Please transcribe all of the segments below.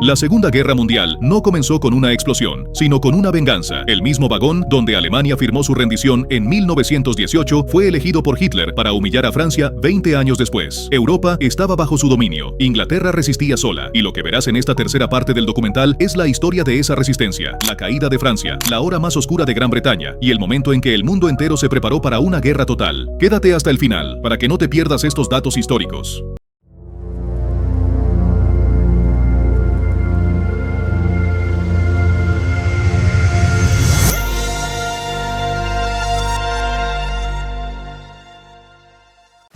La Segunda Guerra Mundial no comenzó con una explosión, sino con una venganza. El mismo vagón donde Alemania firmó su rendición en 1918 fue elegido por Hitler para humillar a Francia 20 años después. Europa estaba bajo su dominio, Inglaterra resistía sola, y lo que verás en esta tercera parte del documental es la historia de esa resistencia, la caída de Francia, la hora más oscura de Gran Bretaña y el momento en que el mundo entero se preparó para una guerra total. Quédate hasta el final, para que no te pierdas estos datos históricos.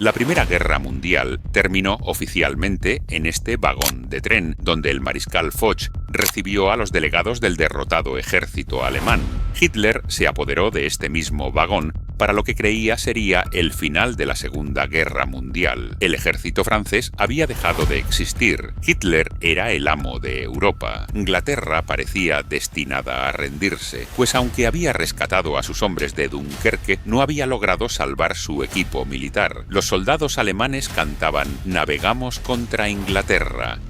La Primera Guerra Mundial terminó oficialmente en este vagón de tren, donde el mariscal Foch recibió a los delegados del derrotado ejército alemán. Hitler se apoderó de este mismo vagón para lo que creía sería el final de la Segunda Guerra Mundial. El ejército francés había dejado de existir. Hitler era el amo de Europa. Inglaterra parecía destinada a rendirse, pues aunque había rescatado a sus hombres de Dunkerque, no había logrado salvar su equipo militar. Los soldados alemanes cantaban «Navegamos contra Inglaterra».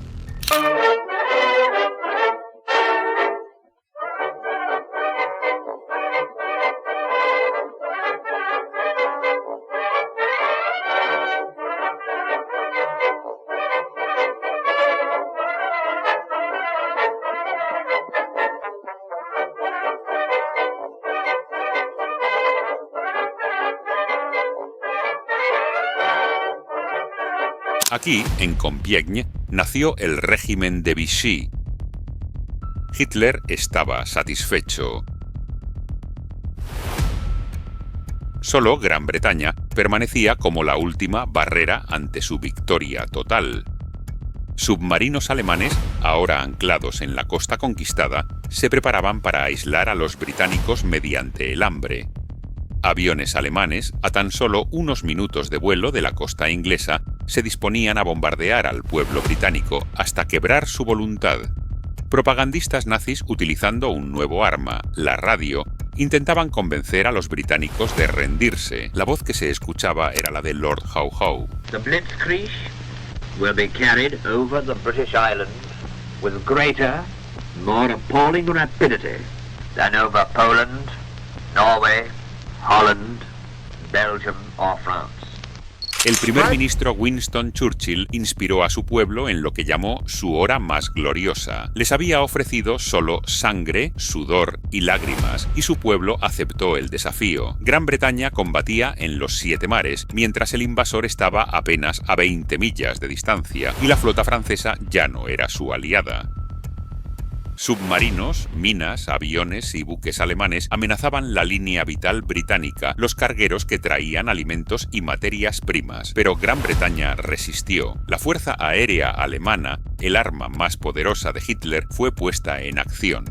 Aquí, en Compiègne, nació el régimen de Vichy. Hitler estaba satisfecho. Solo Gran Bretaña permanecía como la última barrera ante su victoria total. Submarinos alemanes, ahora anclados en la costa conquistada, se preparaban para aislar a los británicos mediante el hambre. Aviones alemanes, a tan solo unos minutos de vuelo de la costa inglesa, se disponían a bombardear al pueblo británico hasta quebrar su voluntad. Propagandistas nazis, utilizando un nuevo arma, la radio, intentaban convencer a los británicos de rendirse. La voz que se escuchaba era la de Lord Howe Howe. The Blitzkrieg will be carried over the British Islands with greater, more appalling rapidity than over Poland, Norway, Holland, Belgium or France. El primer ministro Winston Churchill inspiró a su pueblo en lo que llamó su hora más gloriosa. Les había ofrecido solo sangre, sudor y lágrimas, y su pueblo aceptó el desafío. Gran Bretaña combatía en los 7 mares, mientras el invasor estaba apenas a 20 millas de distancia, y la flota francesa ya no era su aliada. Submarinos, minas, aviones y buques alemanes amenazaban la línea vital británica, los cargueros que traían alimentos y materias primas. Pero Gran Bretaña resistió. La Fuerza Aérea Alemana, el arma más poderosa de Hitler, fue puesta en acción.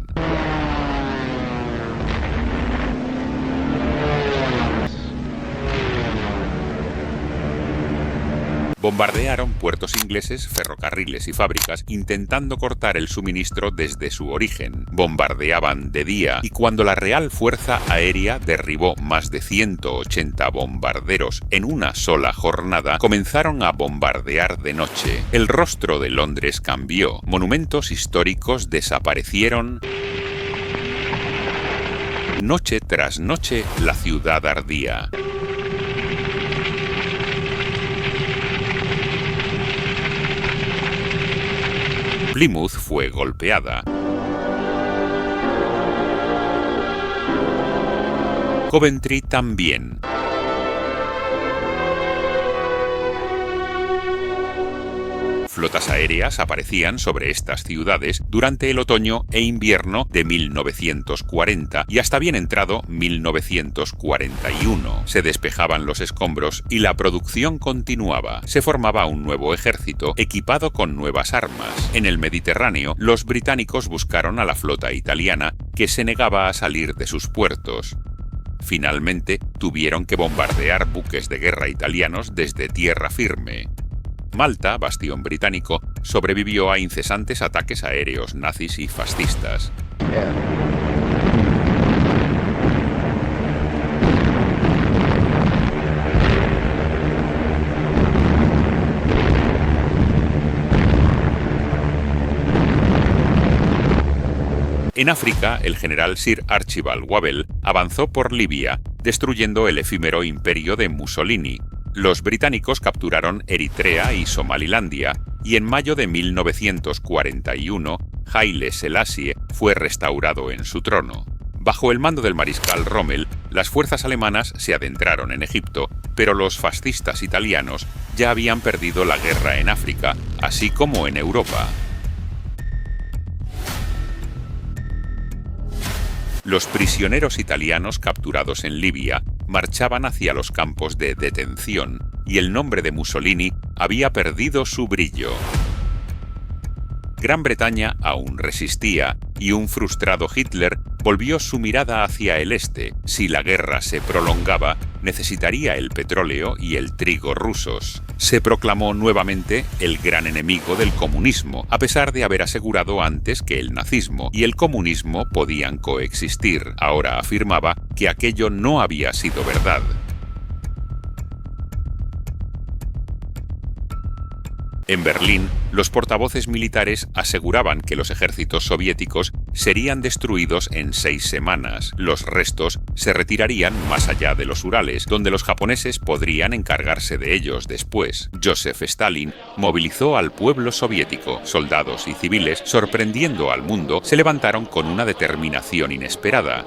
Bombardearon puertos ingleses, ferrocarriles y fábricas, intentando cortar el suministro desde su origen. Bombardeaban de día, y cuando la Real Fuerza Aérea derribó más de 180 bombarderos en una sola jornada, comenzaron a bombardear de noche. El rostro de Londres cambió. Monumentos históricos desaparecieron. Noche tras noche, la ciudad ardía. Plymouth fue golpeada. Coventry también. Flotas aéreas aparecían sobre estas ciudades durante el otoño e invierno de 1940 y hasta bien entrado 1941. Se despejaban los escombros y la producción continuaba. Se formaba un nuevo ejército equipado con nuevas armas. En el Mediterráneo, los británicos buscaron a la flota italiana, que se negaba a salir de sus puertos. Finalmente, tuvieron que bombardear buques de guerra italianos desde tierra firme. Malta, bastión británico, sobrevivió a incesantes ataques aéreos nazis y fascistas. En África, el general Sir Archibald Wavell avanzó por Libia, destruyendo el efímero imperio de Mussolini. Los británicos capturaron Eritrea y Somalilandia, y en mayo de 1941, Haile Selassie fue restaurado en su trono. Bajo el mando del mariscal Rommel, las fuerzas alemanas se adentraron en Egipto, pero los fascistas italianos ya habían perdido la guerra en África, así como en Europa. Los prisioneros italianos capturados en Libia marchaban hacia los campos de detención y el nombre de Mussolini había perdido su brillo. Gran Bretaña aún resistía y un frustrado Hitler volvió su mirada hacia el este. Si la guerra se prolongaba, necesitaría el petróleo y el trigo rusos. Se proclamó nuevamente el gran enemigo del comunismo, a pesar de haber asegurado antes que el nazismo y el comunismo podían coexistir. Ahora afirmaba que aquello no había sido verdad. En Berlín, los portavoces militares aseguraban que los ejércitos soviéticos serían destruidos en 6 semanas. Los restos se retirarían más allá de los Urales, donde los japoneses podrían encargarse de ellos después. Joseph Stalin movilizó al pueblo soviético. Soldados y civiles, sorprendiendo al mundo, se levantaron con una determinación inesperada.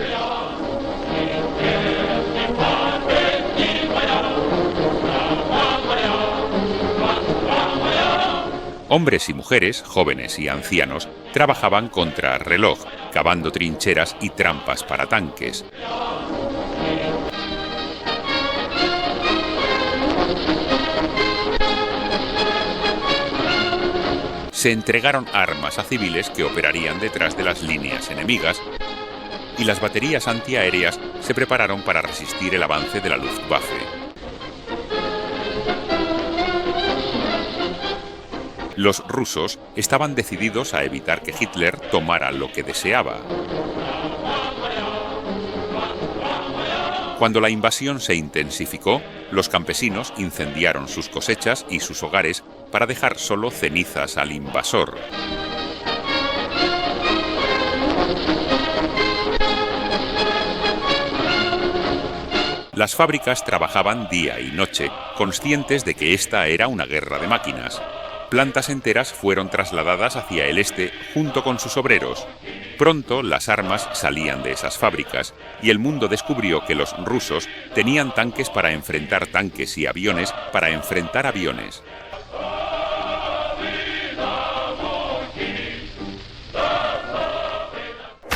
Hombres y mujeres, jóvenes y ancianos, trabajaban contra reloj, cavando trincheras y trampas para tanques. Se entregaron armas a civiles que operarían detrás de las líneas enemigas, y las baterías antiaéreas se prepararon para resistir el avance de la Luftwaffe. Los rusos estaban decididos a evitar que Hitler tomara lo que deseaba. Cuando la invasión se intensificó, los campesinos incendiaron sus cosechas y sus hogares para dejar solo cenizas al invasor. Las fábricas trabajaban día y noche, conscientes de que esta era una guerra de máquinas. Plantas enteras fueron trasladadas hacia el este junto con sus obreros. Pronto las armas salían de esas fábricas y el mundo descubrió que los rusos tenían tanques para enfrentar tanques y aviones para enfrentar aviones.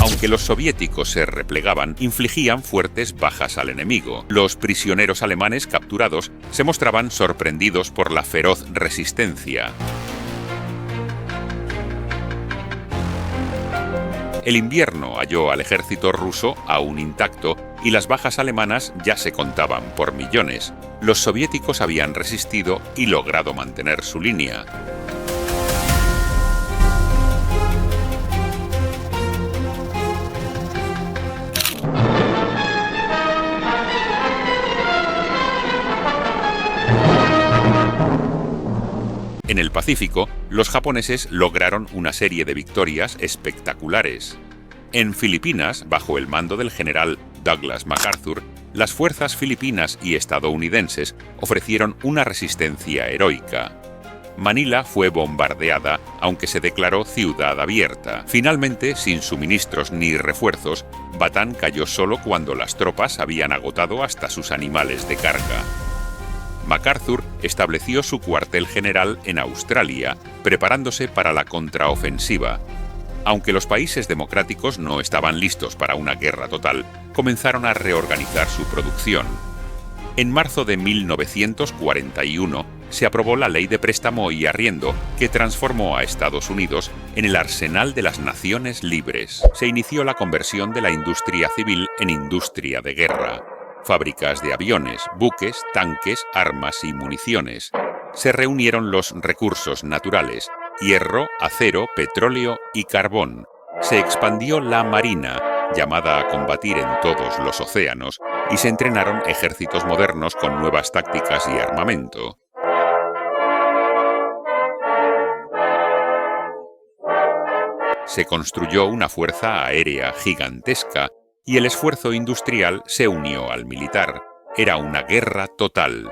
Aunque los soviéticos se replegaban, infligían fuertes bajas al enemigo. Los prisioneros alemanes capturados se mostraban sorprendidos por la feroz resistencia. El invierno halló al ejército ruso aún intacto y las bajas alemanas ya se contaban por millones. Los soviéticos habían resistido y logrado mantener su línea. En el Pacífico, los japoneses lograron una serie de victorias espectaculares. En Filipinas, bajo el mando del general Douglas MacArthur, las fuerzas filipinas y estadounidenses ofrecieron una resistencia heroica. Manila fue bombardeada, aunque se declaró ciudad abierta. Finalmente, sin suministros ni refuerzos, Batán cayó solo cuando las tropas habían agotado hasta sus animales de carga. MacArthur estableció su cuartel general en Australia, preparándose para la contraofensiva. Aunque los países democráticos no estaban listos para una guerra total, comenzaron a reorganizar su producción. En marzo de 1941 se aprobó la Ley de Préstamo y Arriendo, que transformó a Estados Unidos en el arsenal de las naciones libres. Se inició la conversión de la industria civil en industria de guerra. Fábricas de aviones, buques, tanques, armas y municiones. Se reunieron los recursos naturales: hierro, acero, petróleo y carbón. Se expandió la marina, llamada a combatir en todos los océanos, y se entrenaron ejércitos modernos con nuevas tácticas y armamento. se construyó una fuerza aérea gigantesca y el esfuerzo industrial se unió al militar. Era una guerra total.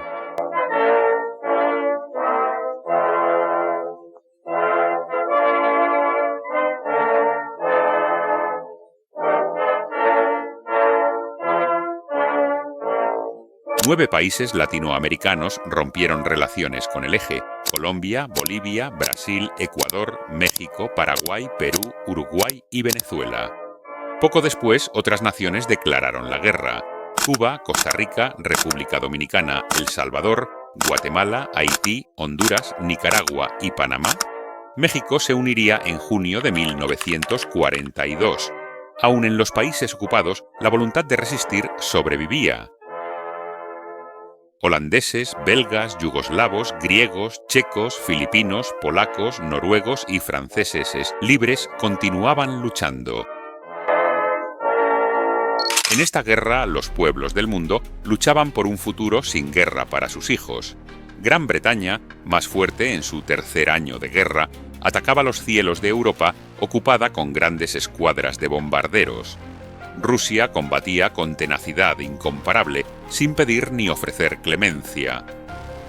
Nueve países latinoamericanos rompieron relaciones con el eje: Colombia, Bolivia, Brasil, Ecuador, México, Paraguay, Perú, Uruguay y Venezuela. Poco después, otras naciones declararon la guerra: Cuba, Costa Rica, República Dominicana, El Salvador, Guatemala, Haití, Honduras, Nicaragua y Panamá. México se uniría en junio de 1942. Aún en los países ocupados, la voluntad de resistir sobrevivía. Holandeses, belgas, yugoslavos, griegos, checos, filipinos, polacos, noruegos y franceses libres continuaban luchando. En esta guerra, los pueblos del mundo luchaban por un futuro sin guerra para sus hijos. Gran Bretaña, más fuerte en su tercer año de guerra, atacaba los cielos de Europa ocupada con grandes escuadras de bombarderos. Rusia combatía con tenacidad incomparable, sin pedir ni ofrecer clemencia.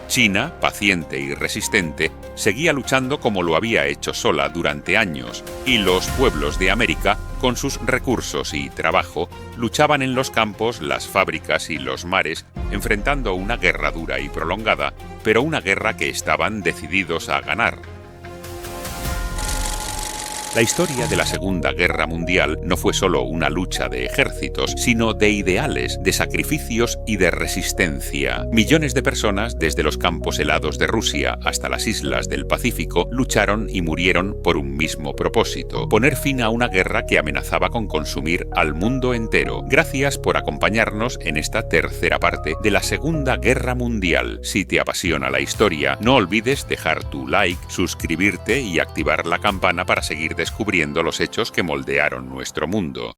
China, paciente y resistente, seguía luchando como lo había hecho sola durante años, y los pueblos de América, con sus recursos y trabajo, luchaban en los campos, las fábricas y los mares, enfrentando una guerra dura y prolongada, pero una guerra que estaban decididos a ganar. La historia de la Segunda Guerra Mundial no fue solo una lucha de ejércitos, sino de ideales, de sacrificios y de resistencia. Millones de personas, desde los campos helados de Rusia hasta las islas del Pacífico, lucharon y murieron por un mismo propósito: poner fin a una guerra que amenazaba con consumir al mundo entero. Gracias por acompañarnos en esta tercera parte de la Segunda Guerra Mundial. Si te apasiona la historia, no olvides dejar tu like, suscribirte y activar la campana para seguir descubriendo los hechos que moldearon nuestro mundo.